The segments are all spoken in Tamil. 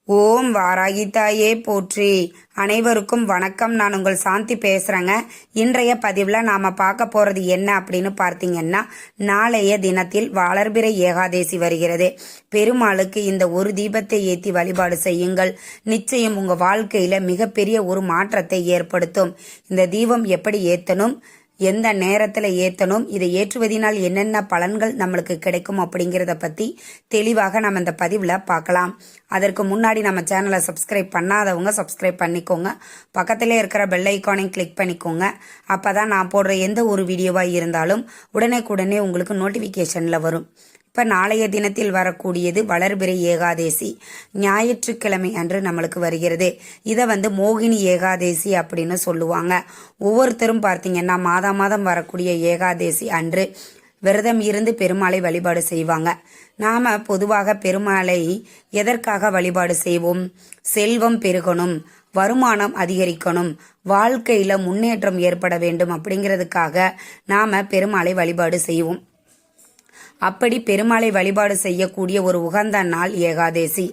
ஓம் வாராகி தாயே போற்றி. அனைவருக்கும் வணக்கம். நான் உங்கள் சாந்தி பேசுறேங்க. இன்றைய பதிவில் நாம பார்க்க போறது என்ன அப்படின்னு பார்த்தீங்கன்னா, நாளைய தினத்தில் வளர்பிறை ஏகாதேசி வருகிறது. பெருமாளுக்கு இந்த ஒரு தீபத்தை ஏற்றி வழிபாடு செய்யுங்கள். நிச்சயம் உங்க வாழ்க்கையில மிகப்பெரிய ஒரு மாற்றத்தை ஏற்படுத்தும். இந்த தீபம் எப்படி ஏத்தணும், எந்த நேரத்தில் ஏற்றணும், இதை ஏற்றுவதனால் என்னென்ன பலன்கள் நம்மளுக்கு கிடைக்கும் அப்படிங்கிறத பற்றி தெளிவாக நம்ம இந்த பதிவில் பார்க்கலாம். அதற்கு முன்னாடி நம்ம சேனலை சப்ஸ்கிரைப் பண்ணாதவங்க சப்ஸ்கிரைப் பண்ணிக்கோங்க. பக்கத்திலே இருக்கிற பெல் ஐக்கானையும் கிளிக் பண்ணிக்கோங்க. அப்போ தான் நான் போடுற எந்த ஒரு வீடியோவாக இருந்தாலும் உடனே உங்களுக்கு நோட்டிஃபிகேஷனில் வரும். இப்போ நாளைய தினத்தில் வரக்கூடியது வளர்பிறை ஏகாதேசி. ஞாயிற்றுக்கிழமை அன்று நம்மளுக்கு வருகிறது. இதை மோகினி ஏகாதேசி அப்படின்னு சொல்லுவாங்க. ஒவ்வொருத்தரும் பார்த்தீங்கன்னா மாதம் வரக்கூடிய ஏகாதேசி அன்று விரதம் இருந்து பெருமாளை வழிபாடு செய்வாங்க. நாம பொதுவாக பெருமாளை எதற்காக வழிபாடு செய்வோம்? செல்வம் பெருகணும், வருமானம் அதிகரிக்கணும், வாழ்க்கையில முன்னேற்றம் ஏற்பட வேண்டும் அப்படிங்கிறதுக்காக நாம பெருமாளை வழிபாடு செய்வோம். அப்படி பெருமாளை வழிபாடு செய்யக்கூடிய ஒரு உகந்த நாள் ஏகாதேசி.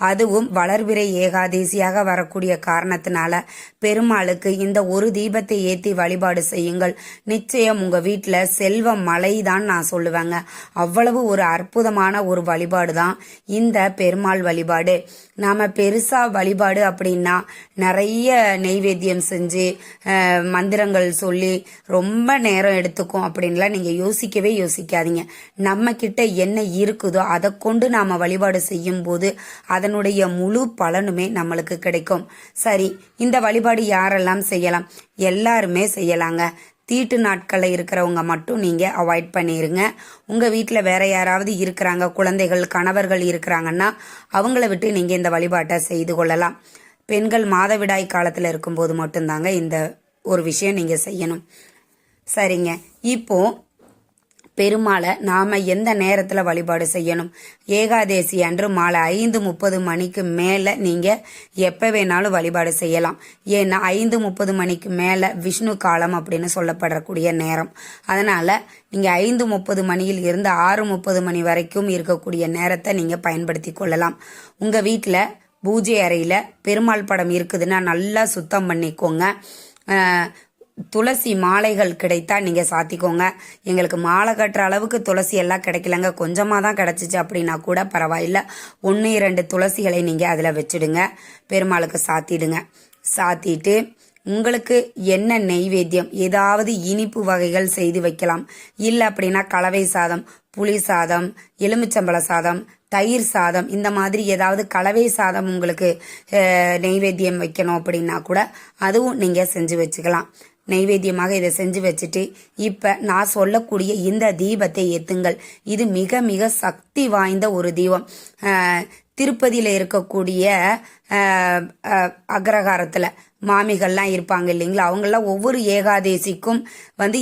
அதுவும் வளர்பிறை ஏகாதேசியாக வரக்கூடிய காரணத்தினால பெருமாளுக்கு இந்த ஒரு தீபத்தை ஏற்றி வழிபாடு செய்யுங்கள். நிச்சயம் உங்க வீட்டுல செல்வ மழை தான் நான் சொல்லுவேங்க. அவ்வளவு ஒரு அற்புதமான ஒரு வழிபாடு தான் இந்த பெருமாள் வழிபாடு. நாம பெருசா வழிபாடு அப்படின்னா நிறைய நெய்வேத்தியம் செஞ்சு மந்திரங்கள் சொல்லி ரொம்ப நேரம் எடுத்துக்கும் அப்படின்லாம் நீங்க யோசிக்கவே யோசிக்காதீங்க. நம்ம கிட்ட என்ன இருக்குதோ அதை கொண்டு நாம வழிபாடு செய்யும் போது அதனுடைய முழு பலனுமே நம்மளுக்கு கிடைக்கும். சரி, இந்த வழிபாடு யாரெல்லாம் செய்யலாம்? எல்லாருமே செய்யலாங்க. தீட்டு நாட்களில் இருக்கிறவங்க மட்டும் நீங்க அவாய்ட் பண்ணிருங்க. உங்க வீட்டில் வேற யாராவது இருக்கிறாங்க, குழந்தைகள், கணவர்கள் இருக்கிறாங்கன்னா அவங்கள விட்டு நீங்க இந்த வழிபாட்டை செய்து கொள்ளலாம். பெண்கள் மாதவிடாய் காலத்துல இருக்கும்போது மட்டும்தாங்க இந்த ஒரு விஷயம் நீங்க செய்யணும். சரிங்க, இப்போ பெருமாளை நாம எந்த நேரத்துல வழிபாடு செய்யணும்? ஏகாதேசி அன்று மாலை 5:30 மணிக்கு மேல நீங்க எப்ப வேணாலும் வழிபாடு செய்யலாம். ஏன்னா 5:30 மணிக்கு மேல விஷ்ணு காலம் அப்படின்னு சொல்லப்படக்கூடிய நேரம். அதனால நீங்க 5:30 மணியில் இருந்து 6:30 மணி வரைக்கும் இருக்கக்கூடிய நேரத்தை நீங்க பயன்படுத்தி கொள்ளலாம். உங்க வீட்டுல பூஜை அறையில பெருமாள் படம் இருக்குதுன்னா நல்லா சுத்தம் பண்ணிக்கோங்க. துளசி மாலைகள் கிடைத்தா நீங்க சாத்திக்கோங்க. எங்களுக்கு மாலை கட்டுற அளவுக்கு துளசி எல்லாம் கிடைக்கலங்க, கொஞ்சமா தான் கிடைச்சிச்சு அப்படின்னா கூட பரவாயில்ல, 1-2 துளசிகளை நீங்க அதுல வச்சிடுங்க. பெருமாளுக்கு சாத்திடுங்க. சாத்திட்டு உங்களுக்கு என்ன நெய்வேத்தியம், ஏதாவது இனிப்பு வகைகள் செய்து வைக்கலாம். இல்லை அப்படின்னா கலவை சாதம், புளி சாதம், எலுமிச்சம்பழ சாதம், தயிர் சாதம், இந்த மாதிரி ஏதாவது கலவை சாதம் உங்களுக்கு நெய்வேத்தியம் வைக்கணும் அப்படின்னா கூட அதுவும் நீங்க செஞ்சு வச்சுக்கலாம். நைவேத்தியமாக இதை செஞ்சு வச்சுட்டு இப்ப நான் சொல்லக்கூடிய இந்த தீபத்தை ஏத்துங்கள். இது மிக மிக சக்தி வாய்ந்த ஒரு தீபம். திருப்பதியில இருக்கக்கூடிய அக்ரஹாரத்துல மாமிகள்லாம் இருப்பாங்க இல்லைங்களா, அவங்கெல்லாம் ஒவ்வொரு ஏகாதேசிக்கும்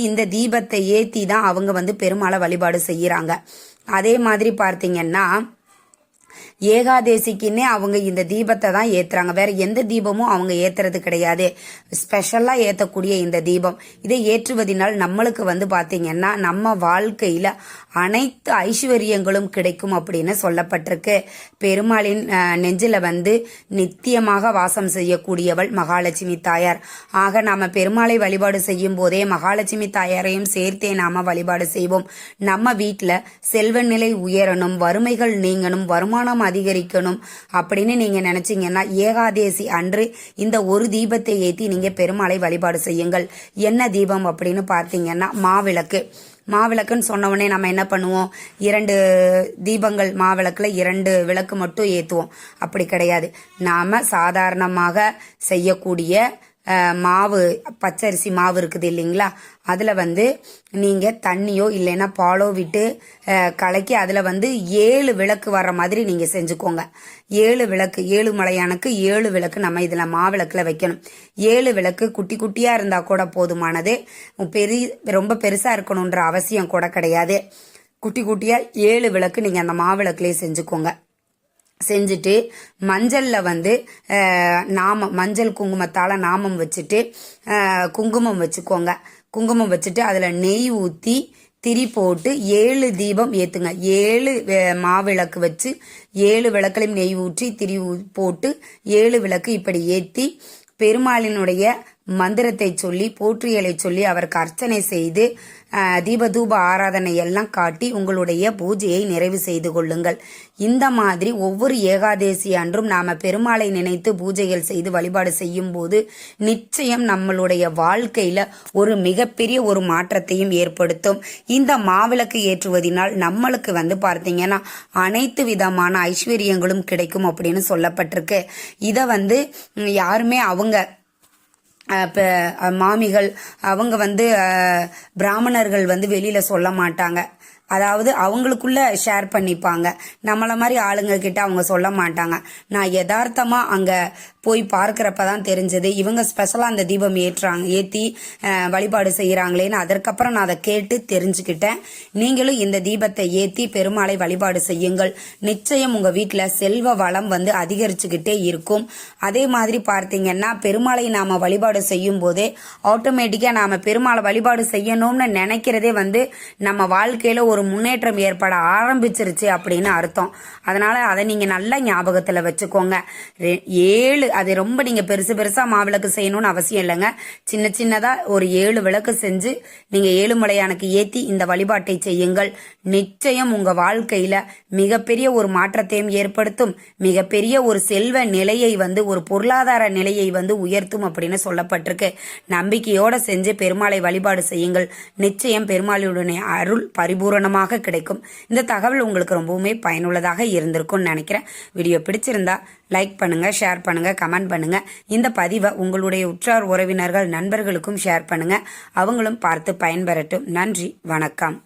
இந்த தீபத்தை ஏத்தி தான் அவங்க பெருமாளை வழிபாடு செய்யறாங்க. அதே மாதிரி பார்த்தீங்கன்னா ஏகாதேசிக்குன்னே அவங்க இந்த தீபத்தை தான் ஏத்துறாங்க. வேற எந்த தீபமும் அவங்க ஏத்துறது கிடையாது. ஸ்பெஷலா ஏத்தக்கூடிய இந்த தீபம், இதை ஏற்றுவதனால் நம்மளுக்கு பாத்தீங்கன்னா நம்ம வாழ்க்கையில அனைத்து ஐஸ்வர்யங்களும் கிடைக்கும் அப்படின்னு சொல்லப்பட்டிருக்கு. பெருமாளின் நெஞ்சில நித்தியமாக வாசம் செய்யக்கூடியவள் மகாலட்சுமி தாயார். ஆக நாம பெருமாளை வழிபாடு செய்யும் போதே மகாலட்சுமி தாயாரையும் சேர்த்தே நாம வழிபாடு செய்வோம். நம்ம வீட்டுல செல்வ நிலை உயரணும், வறுமைகள் நீங்கணும், வருமானம் அதிகரிக்கணும் அப்படின்னு நீங்க நினைச்சீங்கன்னா ஏகாதேசி அன்று இந்த ஒரு தீபத்தை ஏத்தி நீங்க பெருமாளை வழிபாடு செய்யுங்கள். என்ன தீபம் அப்படின்னு பார்த்தீங்கன்னா மாவிளக்கு. மாவிளக்குன்னு சொன்ன உடனே நம்ம என்ன பண்ணுவோம்? 2 தீபங்கள், மாவிளக்குல 2 விளக்கு மட்டும் ஏத்துவோம். அப்படி கிடையாது. நாம சாதாரணமாக செய்யக்கூடிய மாவு, பச்சரிசி மாவு இருக்குது இல்லைங்களா, அதுல நீங்க தண்ணியோ இல்லைன்னா பாலோ விட்டு கலக்கி அதுல 7 விளக்கு வர்ற மாதிரி நீங்க செஞ்சுக்கோங்க. 7 விளக்கு, 7 மலையானுக்கு 7 விளக்கு நம்ம இதுல மாவிளக்குல வைக்கணும். 7 விளக்கு குட்டி குட்டியா இருந்தா கூட போதுமானது. ரொம்ப பெருசா இருக்கணும்ன்ற அவசியம் கூட கிடையாது. குட்டி குட்டியா 7 விளக்கு நீங்க அந்த மாவிளக்குலயே செஞ்சுக்கோங்க. செஞ்சுட்டு மஞ்சள்ல நாமம், மஞ்சள் குங்குமத்தால நாமம் வச்சுட்டு குங்குமம் வச்சுக்கோங்க. குங்குமம் வச்சுட்டு அதுல நெய் ஊத்தி திரி போட்டு 7 தீபம் ஏற்றுங்க. 7 மாவிளக்கு வச்சு 7 விளக்குலையும் நெய் ஊற்றி திரி போட்டு 7 விளக்கு இப்படி ஏற்றி பெருமாளினுடைய மந்திரத்தை சொல்லி போற்றியலை சொல்லி அவருக்கு அர்ச்சனை செய்து தீபதூப ஆராதனை எல்லாம் காட்டி உங்களுடைய பூஜையை நிறைவு செய்து கொள்ளுங்கள். இந்த மாதிரி ஒவ்வொரு ஏகாதேசி அன்றும் நாம பெருமாளை நினைத்து பூஜைகள் செய்து வழிபாடு செய்யும் போது நிச்சயம் நம்மளுடைய வாழ்க்கையில ஒரு மிகப்பெரிய ஒரு மாற்றத்தையும் ஏற்படுத்தும். இந்த மாவிளக்கு ஏற்றுவதனால் நம்மளுக்கு பார்த்தீங்கன்னா அனைத்து விதமான ஐஸ்வர்யங்களும் கிடைக்கும் அப்படின்னு சொல்லப்பட்டிருக்கு. இதை யாருமே அவங்க மாமிகள் அவங்க பிராமணர்கள் வெளியில சொல்ல மாட்டாங்க. அதாவது அவங்களுக்குள்ள ஷேர் பண்ணிப்பாங்க. நம்மள மாதிரி ஆளுங்க கிட்ட அவங்க சொல்ல மாட்டாங்க. நான் யதார்த்தமா அங்க போய் பார்க்கிறப்பதான் தெரிஞ்சது இவங்க ஸ்பெஷலா அந்த தீபம் ஏத்தி வழிபாடு செய்யறாங்களேன்னு. அதற்கப்புறம் நான் அதை கேட்டு தெரிஞ்சுக்கிட்டேன். நீங்களும் இந்த தீபத்தை ஏத்தி பெருமாளை வழிபாடு செய்யுங்கள். நிச்சயம் உங்க வீட்டுல செல்வ வளம் அதிகரிச்சுக்கிட்டே இருக்கும். அதே மாதிரி பார்த்தீங்கன்னா பெருமாளை நாம வழிபாடு செய்யும் போதே ஆட்டோமேட்டிக்கா நாம பெருமாளை வழிபாடு செய்யணும்னு நினைக்கிறதே நம்ம வாழ்க்கையில ஒரு முன்னேற்றம் ஏற்பட ஆரம்பிச்சிருச்சு அப்படின்னு அர்த்தம். அதனால அதை நீங்க நல்லா ஞாபகத்துல வச்சுக்கோங்க. 7 அது ரொம்ப நீங்க பெருசா மாவிளக்கு செய்யணும்னு அவசியம் இல்லைங்க. சின்ன சின்னதா ஒரு 7 விளக்கு செஞ்சு நீங்க ஏழுமலையானுக்கு ஏத்தி இந்த வழிபாட்டை செய்யுங்கள். நிச்சயம் உங்க வாழ்க்கையில மிகப்பெரிய ஒரு மாற்றத்தையும் ஏற்படுத்தும். மிகப்பெரிய ஒரு செல்வ நிலையை ஒரு பொருளாதார நிலையை உயர்த்தும் அப்படின்னு சொல்லப்பட்டிருக்கு. நம்பிக்கையோட செஞ்சு பெருமாளை வழிபாடு செய்யுங்கள். நிச்சயம் பெருமாளுடைய அருள் பரிபூரணமாக கிடைக்கும். இந்த தகவல் உங்களுக்கு ரொம்பவுமே பயனுள்ளதாக இருந்திருக்கும்னு நினைக்கிறேன். வீடியோ பிடிச்சிருந்தா லைக் பண்ணுங்க, ஷேர் பண்ணுங்க, கமெண்ட் பண்ணுங்க. இந்த பதிவை உங்களுடைய உற்றார் உறவினர்கள் நண்பர்களுக்கும் ஷேர் பண்ணுங்க. அவங்களும் பார்த்து பயன்பெறட்டும். நன்றி, வணக்கம்.